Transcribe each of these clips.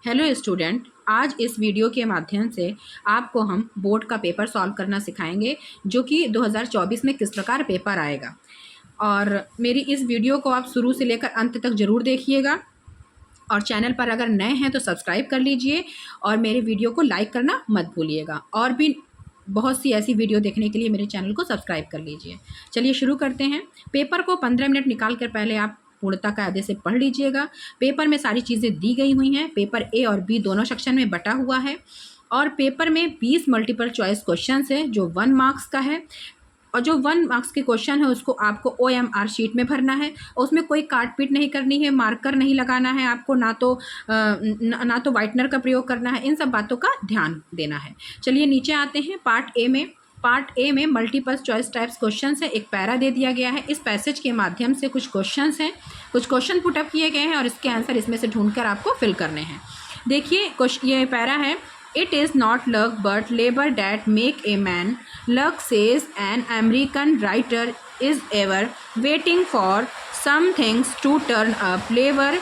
Hello student, आज इस video के माध्यम से आपको हम बोर्ड का पेपर सॉल्व करना सिखाएंगे जो कि 2024 में किस प्रकार पेपर आएगा। और मेरी इस वीडियो को आप शुरू से लेकर अंत तक ज़रूर देखिएगा और चैनल पर अगर नए हैं तो सब्सक्राइब कर लीजिए और मेरे वीडियो को लाइक करना मत भूलिएगा। और भी बहुत सी ऐसी वीडियो देखने के लिए मेरे चैनल को सब्सक्राइब कर लीजिए। चलिए शुरू करते हैं। पेपर को 15 मिनट निकाल कर पहले आप पूर्णतः कायदे से पढ़ लीजिएगा। पेपर में सारी चीज़ें दी गई हुई हैं। पेपर ए और बी दोनों सेक्शन में बटा हुआ है और पेपर में 20 मल्टीपल चॉइस क्वेश्चन है जो 1 मार्क्स का है। और जो 1 मार्क्स के क्वेश्चन है उसको आपको OMR शीट में भरना है। उसमें कोई काट पीट नहीं करनी है, मार्कर नहीं लगाना है आपको, ना तो वाइटनर का प्रयोग करना है। इन सब बातों का ध्यान देना है। चलिए नीचे आते हैं। पार्ट ए में मल्टीपल चॉइस टाइप्स क्वेश्चन है। एक पैरा दे दिया गया है। इस पैसेज के माध्यम से कुछ क्वेश्चन हैं, कुछ क्वेश्चन पुटअप किए गए हैं और इसके आंसर इसमें से ढूंढकर आपको फिल करने हैं। देखिए ये पैरा है। It is not luck but labor that make a man. Luck, says an American writer, is ever waiting for some things to turn up. Labor,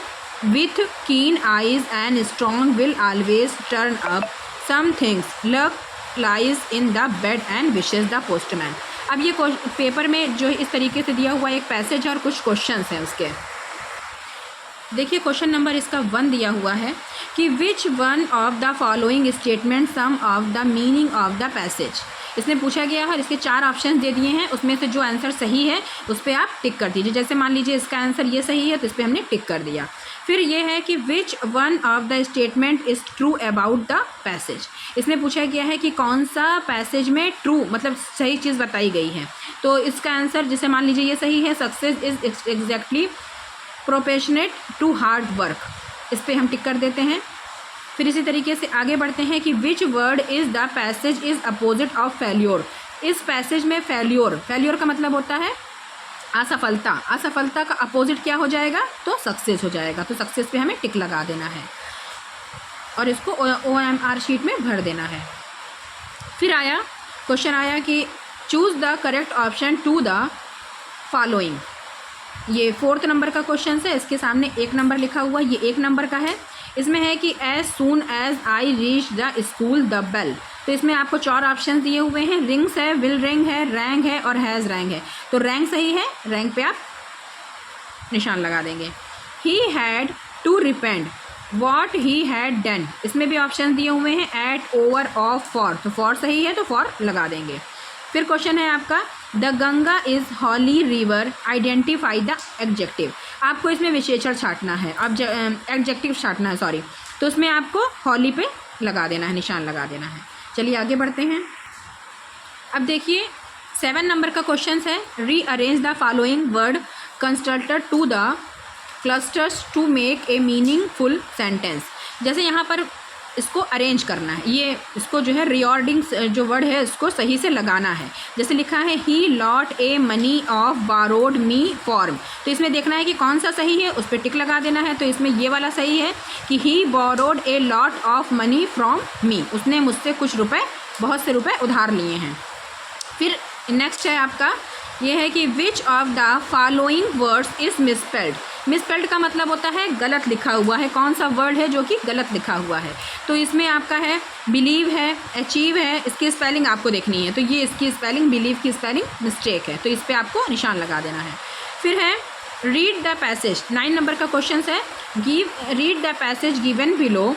with keen eyes and strong will, always turn up some things. Luck lies in the bed and wishes the postman. अब ये paper में जो इस तरीके से दिया हुआ एक पैसेज और कुछ क्वेश्चंस हैं उसके। देखिए क्वेश्चन नंबर इसका 1 दिया हुआ है कि which one of the following statement sum of the meaning of the passage. इसमें पूछा गया है और इसके 4 ऑप्शन दे दिए हैं। उसमें से जो आंसर सही है उस पर आप टिक कर दीजिए। जैसे मान लीजिए इसका आंसर ये सही है तो इस पर हमने टिक कर दिया। फिर ये है कि which one of the statement is true about the passage. इसमें पूछा गया है कि कौन सा पैसेज में ट्रू मतलब सही चीज़ बताई गई है। तो इसका आंसर जैसे मान लीजिए ये सही है, success is exactly proportionate to hard work. इस पर हम टिक कर देते हैं। फिर इसी तरीके से आगे बढ़ते हैं कि which word is the passage is opposite of failure. इस पैसेज में फेल्योर का मतलब होता है असफलता। असफलता का अपोजिट क्या हो जाएगा तो सक्सेस हो जाएगा। तो सक्सेस पे हमें टिक लगा देना है और इसको OMR शीट में भर देना है। फिर क्वेश्चन आया कि choose the correct option to the following. ये 4th नंबर का क्वेश्चन है। इसके सामने 1 नंबर लिखा हुआ, ये 1 नंबर का है। इसमें है कि as soon as I reach the school the bell. तो इसमें आपको 4 ऑप्शन दिए हुए हैं। रिंग्स है, विल रिंग है, रैंग है और हैज़ रैंग है। तो रैंग सही है, रैंग पे आप निशान लगा देंगे। He had to repent what he had done. इसमें भी ऑप्शन दिए हुए हैं एट, ओवर, ऑफ, फॉर। तो फॉर सही है तो फॉर लगा देंगे। फिर क्वेश्चन है आपका the Ganga is holy river, identify the adjective. आपको इसमें विशेषण छाटना है, अब एडजेक्टिव छाटना है सॉरी। तो उसमें आपको हॉली पे लगा देना है, निशान लगा देना है। चलिए आगे बढ़ते हैं। अब देखिए 7 नंबर का क्वेश्चन है rearrange the following word constructor to the clusters to make a meaningful sentence. जैसे यहाँ पर इसको अरेंज करना है, ये इसको जो है रिऑर्डिंग जो वर्ड है इसको सही से लगाना है। जैसे लिखा है he lot a money of borrowed me from. तो इसमें देखना है कि कौन सा सही है, उस पर टिक लगा देना है। तो इसमें ये वाला सही है कि he borrowed a lot of money from me. उसने मुझसे कुछ रुपए, बहुत से रुपए उधार लिए हैं। फिर नेक्स्ट है आपका ये है कि विच of the following words is misspelled. Misspelled का मतलब होता है गलत लिखा हुआ है। कौन सा वर्ड है जो कि गलत लिखा हुआ है। तो इसमें आपका है बिलीव है, अचीव है, इसकी स्पेलिंग आपको देखनी है। तो ये इसकी स्पेलिंग, बिलीव की स्पेलिंग मिस्टेक है, तो इस पर आपको निशान लगा देना है। फिर है रीड द पैसेज। 9 नंबर का क्वेश्चन है read the passage given below,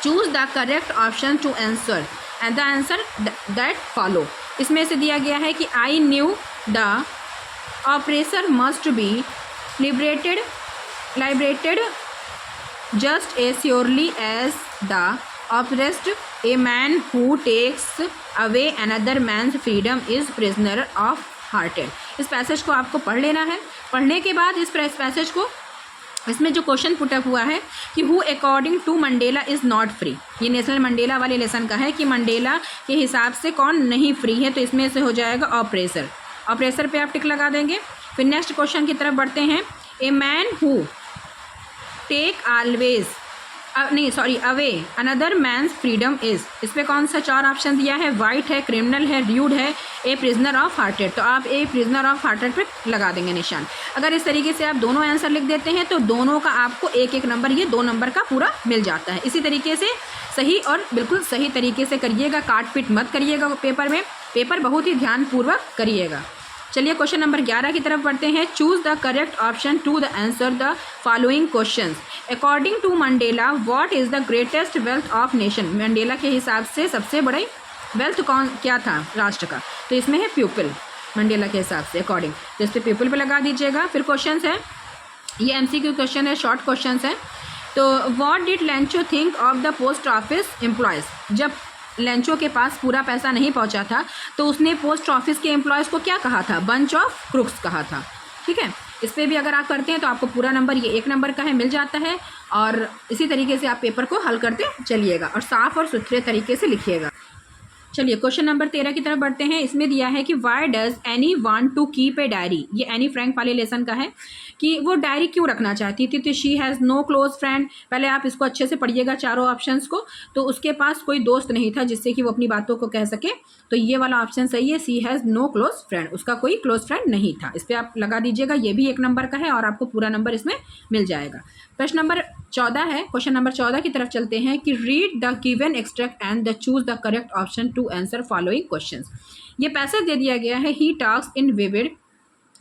choose the correct option to answer and the answer that follow. इसमें से दिया गया है कि I knew the oppressor must be liberated just as surely as the oppressed. A man who takes away another man's freedom is prisoner of hearted. इस passage को आपको पढ़ लेना है। पढ़ने के बाद इस पैसेज को, इसमें जो क्वेश्चन पुटअप हुआ है कि who according to Mandela is not free. ये नेशनल मंडेला वाले लेसन का है कि मंडेला के हिसाब से कौन नहीं फ्री है। तो इसमें से हो जाएगा ऑपरेसर। ऑपरेसर पे आप टिक लगा देंगे। फिर नेक्स्ट क्वेश्चन की तरफ बढ़ते हैं। A man who take always नहीं sorry, away another man's freedom is, इस पर कौन सा 4 ऑप्शन दिया है? वाइट है, क्रिमिनल है, र्यूड है, ए प्रिजनर ऑफ हार्टेड। तो आप ए प्रिजनर ऑफ हार्टेड पे लगा देंगे निशान। अगर इस तरीके से आप दोनों आंसर लिख देते हैं तो दोनों का आपको एक एक नंबर, ये 2 नंबर का पूरा मिल जाता है। इसी तरीके से सही और बिल्कुल सही तरीके से करिएगा, काट पीट मत करिएगा पेपर में, पेपर बहुत ही ध्यानपूर्वक करिएगा। चलिए क्वेश्चन नंबर 11 की तरफ बढ़ते हैं। Choose the correct option to the answer the following questions. According to Mandela what is the greatest wealth of nation. Mandela के हिसाब से सबसे बड़ी वेल्थ क्या था राष्ट्र का? तो इसमें है पीपल, मंडेला के हिसाब से अकॉर्डिंग, तो इस पर पीपल पे लगा दीजिएगा। फिर क्वेश्चन है, ये MCQ क्वेश्चन है, शॉर्ट क्वेश्चन है। तो what did Lencho think of the post office employees. जब लेंचो के पास पूरा पैसा नहीं पहुंचा था तो उसने पोस्ट ऑफिस के एम्प्लॉयज़ को क्या कहा था? बंच ऑफ क्रुक्स कहा था। ठीक है, इस पर भी अगर आप करते हैं तो आपको पूरा नंबर, ये 1 नंबर का है, मिल जाता है। और इसी तरीके से आप पेपर को हल करते चलिएगा और साफ़ और सुथरे तरीके से लिखिएगा। चलिए क्वेश्चन नंबर 13 की तरफ बढ़ते हैं। इसमें दिया है कि why does Anne want to keep a diary. ये एनी फ्रैंक वाले लेसन का है कि वो डायरी क्यों रखना चाहती थी। तो she has no close friend. पहले आप इसको अच्छे से पढ़िएगा चारों ऑप्शंस को। तो उसके पास कोई दोस्त नहीं था जिससे कि वो अपनी बातों को कह सके, तो ये वाला ऑप्शन सही है, सी हैज़ नो क्लोज फ्रेंड, उसका कोई क्लोज फ्रेंड नहीं था। इस पर आप लगा दीजिएगा, ये भी 1 नंबर का है और आपको पूरा नंबर इसमें मिल जाएगा। प्रश्न नंबर 14 है, क्वेश्चन नंबर 14 की तरफ चलते हैं कि read the given extract and the choose the correct option to answer following questions. ये पैसेज दे दिया गया है। He talks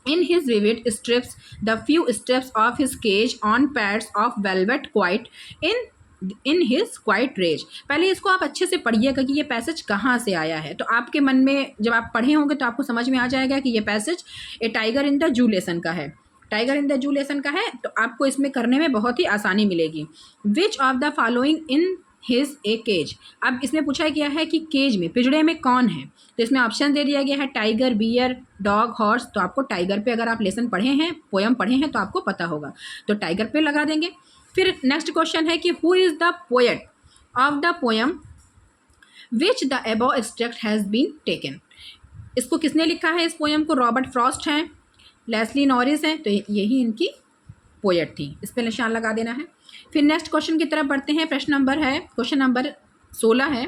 in his vivid strips the few steps of his cage on pads of velvet quite in his quiet rage। पहले इसको आप अच्छे से पढ़िएगा कि ये पैसेज कहाँ से आया है। तो आपके मन में जब आप पढ़े होंगे तो आपको समझ में आ जाएगा कि ये passage A tiger in the zoo lesson का है, tiger in the zoo lesson का है। तो आपको इसमें करने में बहुत ही आसानी मिलेगी। Which of the following in his a cage. अब इसमें पूछा गया है कि केज में, पिंजड़े में कौन है। तो इसमें ऑप्शन दे दिया गया है टाइगर, बियर, डॉग, हॉर्स। तो आपको टाइगर पे अगर आप लेसन पढ़े हैं, पोयम पढ़े हैं तो आपको पता होगा, तो टाइगर पे लगा देंगे। फिर नेक्स्ट क्वेश्चन है कि who is the poet of the poem which the above extract has been taken. इसको किसने लिखा है इस पोयम को? रॉबर्ट फ्रॉस्ट हैं, लेस्ली नॉरिस हैं, तो यही इनकी पोएट थी। इस पर निशान लगा देना है। फिर नेक्स्ट क्वेश्चन की तरफ बढ़ते हैं। प्रश्न नंबर है, क्वेश्चन नंबर 16 है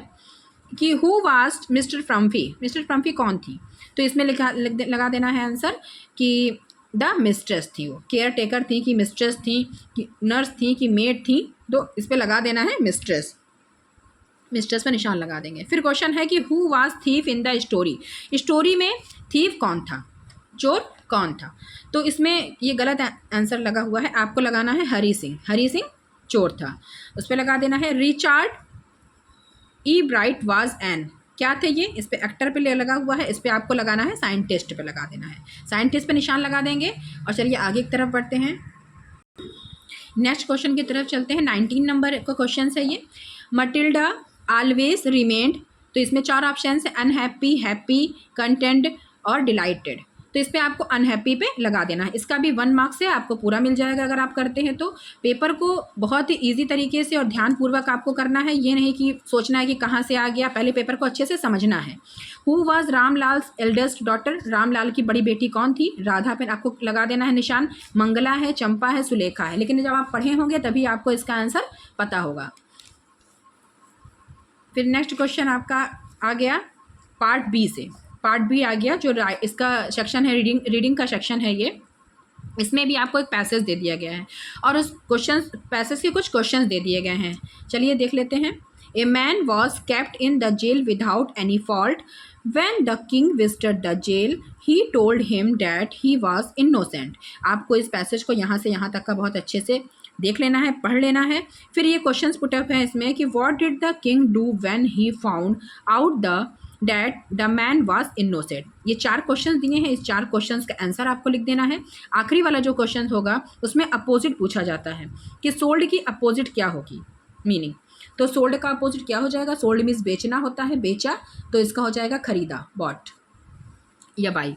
कि हु वाज मिस्टर फ्रम्फी। मिस्टर फ्रम्फी कौन थी? तो इसमें लगा देना है आंसर कि द मिस्ट्रेस थी, वो केयर टेकर थी कि मिस्ट्रेस थी कि नर्स थी कि मेड थी। तो इस पर लगा देना है मिस्ट्रेस, मिस्ट्रेस पर निशान लगा देंगे। फिर क्वेश्चन है कि who was thief in the story. Story में थीफ कौन था, चोर कौन था? तो इसमें ये गलत आंसर लगा हुआ है, आपको लगाना है हरी सिंह। हरी सिंह चोर था, उस पर लगा देना है। Richard E bright was an, क्या थे ये? इस पे एक्टर पे लगा हुआ है, इस पे आपको लगाना है साइंटिस्ट पे लगा देना है। साइंटिस्ट पे निशान लगा देंगे। और चलिए आगे की तरफ बढ़ते हैं, नेक्स्ट क्वेश्चन की तरफ चलते हैं। 19 नंबर का क्वेश्चन है ये। Matilda always remained. तो इसमें 4 ऑप्शन है, अनहैप्पी, हैप्पी, कंटेंट और डिलाइटेड। तो इस पर आपको अनहैप्पी पे लगा देना है। इसका भी 1 मार्क्स है, आपको पूरा मिल जाएगा अगर आप करते हैं तो। पेपर को बहुत ही ईजी तरीके से और ध्यानपूर्वक आपको करना है, ये नहीं कि सोचना है कि कहाँ से आ गया, पहले पेपर को अच्छे से समझना है। Who was Ramlal eldest daughter. Ramlal की बड़ी बेटी कौन थी? राधा पे आपको लगा देना है निशान। मंगला है, चंपा है, सुलेखा है। लेकिन जब आप पढ़े होंगे तभी आपको इसका आंसर पता होगा। फिर नेक्स्ट क्वेश्चन आपका आ गया पार्ट बी से। पार्ट बी आ गया, जो इसका सेक्शन है रीडिंग का सेक्शन है ये। इसमें भी आपको एक पैसेज दे दिया गया है और उस पैसेज के कुछ क्वेश्चंस दे दिए गए हैं। चलिए देख लेते हैं। A man was kept in the jail without any fault. When the king visited the jail he told him that he was innocent. आपको इस पैसेज को यहाँ से यहाँ तक का बहुत अच्छे से देख लेना है, पढ़ लेना है। फिर ये क्वेश्चंस पुटअप है इसमें कि what did the king do when he found out the that the man was innocent. ये 4 क्वेश्चन दिए हैं, इस 4 क्वेश्चन का आंसर आपको लिख देना है। आखिरी वाला जो क्वेश्चन होगा उसमें अपोजिट पूछा जाता है कि सोल्ड की अपोजिट क्या होगी, मीनिंग। तो सोल्ड का अपोजिट क्या हो जाएगा? सोल्ड मीन्स बेचना होता है, बेचा, तो इसका हो जाएगा खरीदा, बॉट या बाई।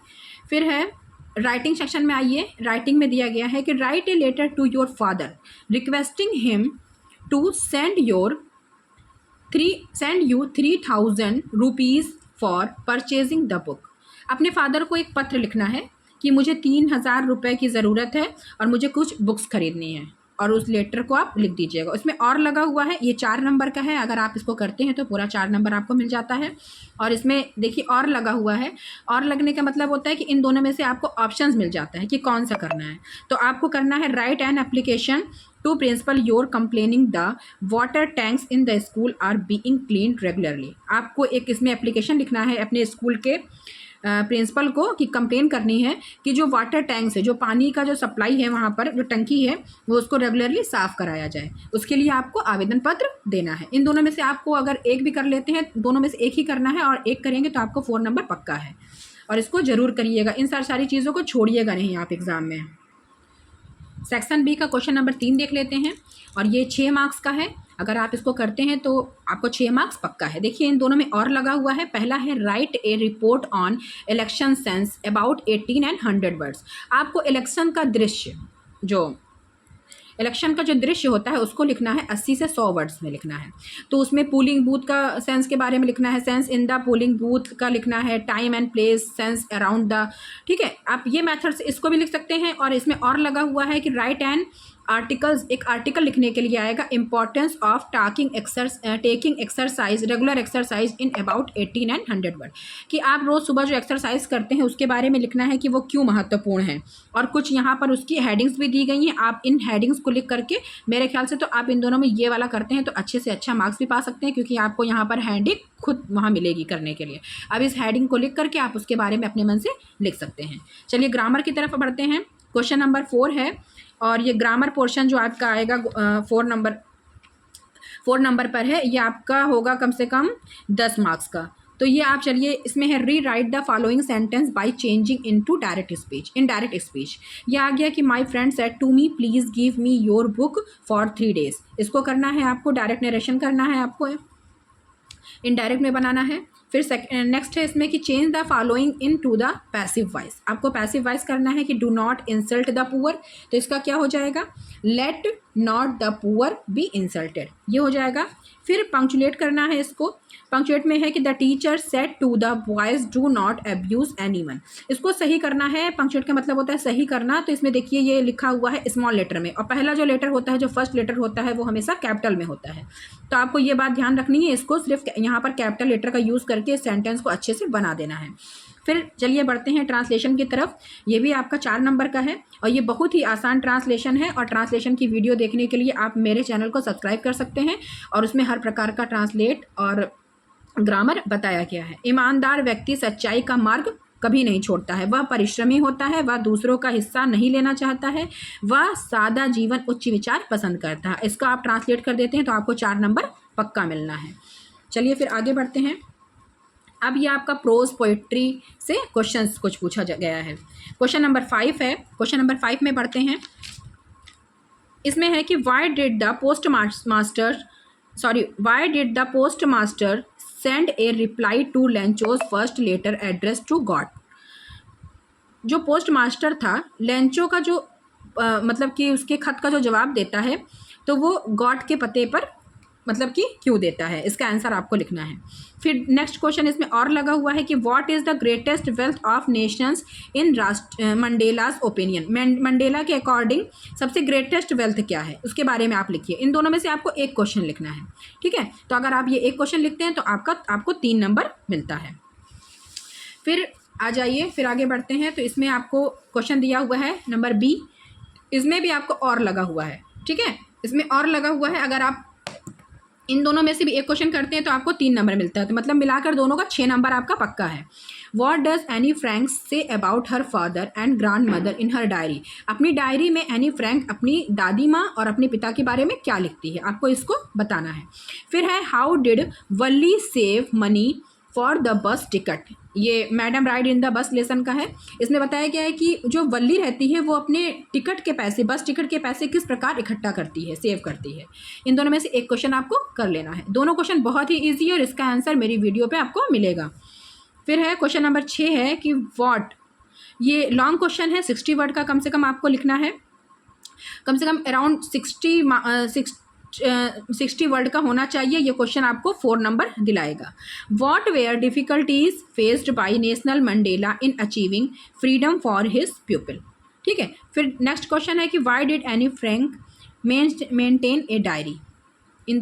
फिर है राइटिंग सेक्शन में आइए। राइटिंग में दिया गया है कि write a letter to your father requesting him to send you 3000 rupees for purchasing the book. अपने फादर को एक पत्र लिखना है कि मुझे 3000 रुपये की ज़रूरत है और मुझे कुछ बुक्स खरीदनी है। और उस लेटर को आप लिख दीजिएगा। उसमें और लगा हुआ है, ये 4 नंबर का है, अगर आप इसको करते हैं तो पूरा 4 नंबर आपको मिल जाता है। और इसमें देखिए और लगा हुआ है, और लगने का मतलब होता है कि इन दोनों में से आपको ऑप्शंस मिल जाता है कि कौन सा करना है। तो आपको करना है write an application to principal your complaining the water tanks in the school are being clean regularly. आपको एक इसमें एप्लीकेशन लिखना है अपने स्कूल के प्रिंसिपल को कि कंप्लेन करनी है कि जो वाटर टैंक्स है, जो पानी का जो सप्लाई है वहाँ पर जो टंकी है वो उसको रेगुलरली साफ़ कराया जाए। उसके लिए आपको आवेदन पत्र देना है। इन दोनों में से आपको अगर एक भी कर लेते हैं, दोनों में से एक ही करना है, और एक करेंगे तो आपको 4 नंबर पक्का है, और इसको ज़रूर करिएगा। इन सारी चीज़ों को छोड़िएगा नहीं आप एग्ज़ाम में। सेक्शन बी का क्वेश्चन नंबर 3 देख लेते हैं, और ये 6 मार्क्स का है। अगर आप इसको करते हैं तो आपको 6 मार्क्स पक्का है। देखिए इन दोनों में और लगा हुआ है। पहला है right A report on election sense about 18 and 100 words. आपको इलेक्शन का दृश्य, जो इलेक्शन का जो दृश्य होता है उसको लिखना है 80 से 100 वर्ड्स में लिखना है। तो उसमें पोलिंग बूथ का सेंस के बारे में लिखना है, sense in the polling booth का लिखना है, time and place, sense around the, ठीक है। आप ये मेथड से इसको भी लिख सकते हैं। और इसमें और लगा हुआ है कि राइट एंड आर्टिकल्स, एक आर्टिकल लिखने के लिए आएगा, importance of taking exercise, regular exercise in about 18 and 100 word, कि आप रोज़ सुबह जो एक्सरसाइज करते हैं उसके बारे में लिखना है कि वो क्यों महत्वपूर्ण है। और कुछ यहाँ पर उसकी हेडिंग्स भी दी गई हैं, आप इन हेडिंग्स को लिख करके, मेरे ख्याल से तो आप इन दोनों में ये वाला करते हैं तो अच्छे से अच्छा मार्क्स भी पा सकते हैं, क्योंकि आपको यहाँ पर हेडिंग खुद वहाँ मिलेगी करने के लिए। अब इस हेडिंग को लिख करके आप उसके बारे में अपने मन से लिख सकते हैं। चलिए ग्रामर की तरफ बढ़ते हैं। क्वेश्चन नंबर 4 है, और ये ग्रामर पोर्शन जो आपका आएगा 4 नंबर पर है, ये आपका होगा कम से कम 10 मार्क्स का। तो ये आप चलिए, इसमें है rewrite the following sentence by changing into direct speech, in direct speech. ये आ गया कि my friend said to me please give me your book for 3 days. इसको करना है आपको, डायरेक्ट नरेशन करना है आपको, इनडायरेक्ट में बनाना है। फिर नेक्स्ट है इसमें कि change the following in to the passive voice. आपको पैसिव वॉइस करना है कि do not insult the poor, तो इसका क्या हो जाएगा, let not the poor be insulted, ये हो जाएगा। फिर पंक्चुएट करना है इसको, पंक्चुएट में है कि the teacher said to the boys do not abuse anyone. इसको सही करना है, पंक्चुएट का मतलब होता है सही करना। तो इसमें देखिए ये लिखा हुआ है स्मॉल लेटर में, और पहला जो लेटर होता है, जो फर्स्ट लेटर होता है, वो हमेशा कैपिटल में होता है। तो आपको ये बात ध्यान रखनी है, इसको सिर्फ यहाँ पर कैपिटल लेटर का यूज़ करके इस सेंटेंस को अच्छे से बना देना है। फिर चलिए बढ़ते हैं ट्रांसलेशन की तरफ। ये भी आपका 4 नंबर का है, और ये बहुत ही आसान ट्रांसलेशन है। और ट्रांसलेशन की वीडियो देखने के लिए आप मेरे चैनल को सब्सक्राइब कर सकते हैं, और उसमें हर प्रकार का ट्रांसलेट और ग्रामर बताया गया है। ईमानदार व्यक्ति सच्चाई का मार्ग कभी नहीं छोड़ता है, वह परिश्रमी होता है, वह दूसरों का हिस्सा नहीं लेना चाहता है, वह सादा जीवन उच्च विचार पसंद करता है। इसका आप ट्रांसलेट कर देते हैं तो आपको 4 नंबर पक्का मिलना है। चलिए फिर आगे बढ़ते हैं। अब ये आपका प्रोज पोइट्री से क्वेश्चंस कुछ पूछा गया है। क्वेश्चन नंबर 5 है। क्वेश्चन नंबर 5 में पढ़ते हैं। इसमें है कि why did the post master send a reply to Lencho's first letter address to God. जो पोस्ट मास्टर था, लेंचो का जो मतलब कि उसके खत का जो जवाब देता है, तो वो गॉड के पते पर मतलब कि क्यों देता है, इसका आंसर आपको लिखना है। फिर नेक्स्ट क्वेश्चन इसमें और लगा हुआ है कि what is the greatest wealth of nations in Mandela's opinion. Mandela के अकॉर्डिंग सबसे ग्रेटेस्ट वेल्थ क्या है, उसके बारे में आप लिखिए। इन दोनों में से आपको एक क्वेश्चन लिखना है, ठीक है। तो अगर आप ये एक क्वेश्चन लिखते हैं तो आपको 3 नंबर मिलता है। फिर आ जाइए, फिर आगे बढ़ते हैं। तो इसमें आपको क्वेश्चन दिया हुआ है नंबर बी, इसमें भी आपको और लगा हुआ है, ठीक है। इसमें और लगा हुआ है, अगर आप इन दोनों में से भी एक क्वेश्चन करते हैं तो आपको 3 नंबर मिलता है। तो मतलब मिलाकर दोनों का 6 नंबर आपका पक्का है। What does Anne Frank say about her father and grand mother in her diary. अपनी डायरी में एनी फ्रैंक अपनी दादी माँ और अपने पिता के बारे में क्या लिखती है, आपको इसको बताना है। फिर है how did Valli save money for the bus ticket. ये madam ride in the bus lesson का है। इसमें बताया गया है कि जो वल्ली रहती है वो अपने टिकट के पैसे, बस टिकट के पैसे किस प्रकार इकट्ठा करती है, सेव करती है। इन दोनों में से एक क्वेश्चन आपको कर लेना है। दोनों क्वेश्चन बहुत ही ईजी है और इसका आंसर मेरी वीडियो पे आपको मिलेगा। फिर है क्वेश्चन नंबर 6 है कि व्हाट, ये लॉन्ग क्वेश्चन है, 60 वर्ड का कम से कम आपको लिखना है, कम से कम अराउंड 60 वर्ड का होना चाहिए। ये क्वेश्चन आपको 4 नंबर दिलाएगा। What were difficulties faced by national Mandela in achieving freedom for his people, ठीक है। फिर नेक्स्ट क्वेश्चन है कि why did Anne Frank maintain a diary. इन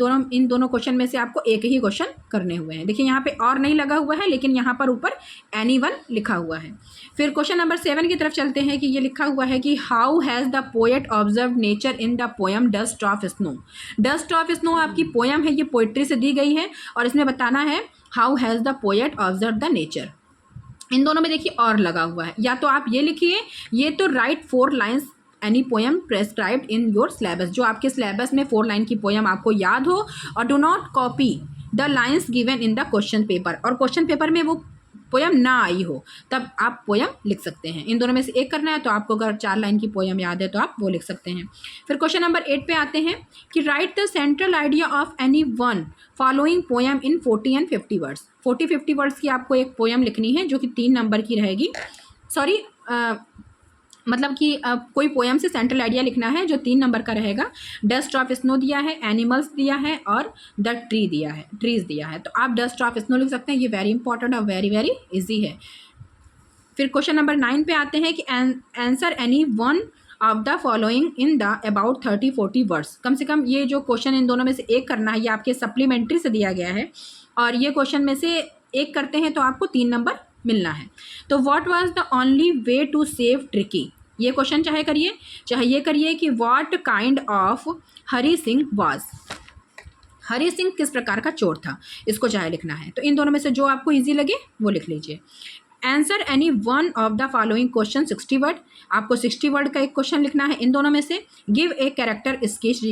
दोनों क्वेश्चन में से आपको एक ही क्वेश्चन करने हुए हैं। देखिए यहाँ पे और नहीं लगा हुआ है, लेकिन यहाँ पर ऊपर एनीवन लिखा हुआ है। फिर क्वेश्चन नंबर 7 की तरफ चलते हैं कि ये लिखा हुआ है कि how has the poet observe nature in the poem dust of snow. Dust of snow आपकी पोएम है, ये पोइट्री से दी गई है और इसमें बताना है how has the poet observe the nature. इन दोनों में देखिए और लगा हुआ है, या तो आप ये लिखिए, ये तो right 4 lines any poem prescribed in your syllabus. जो आपके सिलेबस में 4 लाइन की पोएम आपको याद हो, और do not copy the lines given in the question paper. और क्वेश्चन पेपर में वो पोएम ना आई हो तब आप पोएम लिख सकते हैं। इन दोनों में से एक करना है, तो आपको अगर 4 लाइन की पोएम याद है तो आप वो लिख सकते हैं। फिर क्वेश्चन नंबर 8 पे आते हैं कि right the central idea of any one following poem in 40 and 50 words. 40-50 words की आपको एक पोएम लिखनी है जो कि 3 नंबर की रहेगी। सॉरी, मतलब कि कोई पोएम से सेंट्रल आइडिया लिखना है जो 3 नंबर का रहेगा। डस्ट ऑफ स्नो दिया है, एनिमल्स दिया है और द ट्रीज दिया है। तो आप डस्ट ऑफ स्नो लिख सकते हैं, ये वेरी इंपॉर्टेंट और वेरी वेरी इजी है। फिर क्वेश्चन नंबर 9 पे आते हैं कि answer any one of the following in the about 30-40 words. कम से कम ये जो क्वेश्चन इन दोनों में से एक करना है, ये आपके सप्लीमेंट्री से दिया गया है और ये क्वेश्चन में से एक करते हैं तो आपको 3 नंबर मिलना है। तो what was the only way to save tricky. ये क्वेश्चन चाहे ये करिए कि what kind of Hari Singh was. Hari Singh किस प्रकार का चोर था, इसको चाहे लिखना है। तो इन दोनों में से जो आपको इजी लगे वो लिख लीजिए। Answer any one of the following question 60 word. आपको 60 वर्ड का एक क्वेश्चन लिखना है इन दोनों में से। Give a character sketch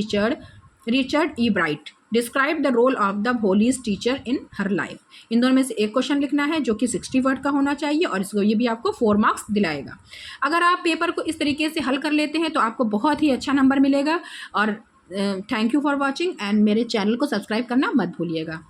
Richard E Bright. Describe the role of the Hollies teacher in her life. इन दोनों में से एक क्वेश्चन लिखना है जो कि 60 वर्ड का होना चाहिए और इसको ये भी आपको 4 मार्क्स दिलाएगा। अगर आप पेपर को इस तरीके से हल कर लेते हैं तो आपको बहुत ही अच्छा नंबर मिलेगा। और thank you for watching and मेरे चैनल को सब्सक्राइब करना मत भूलिएगा।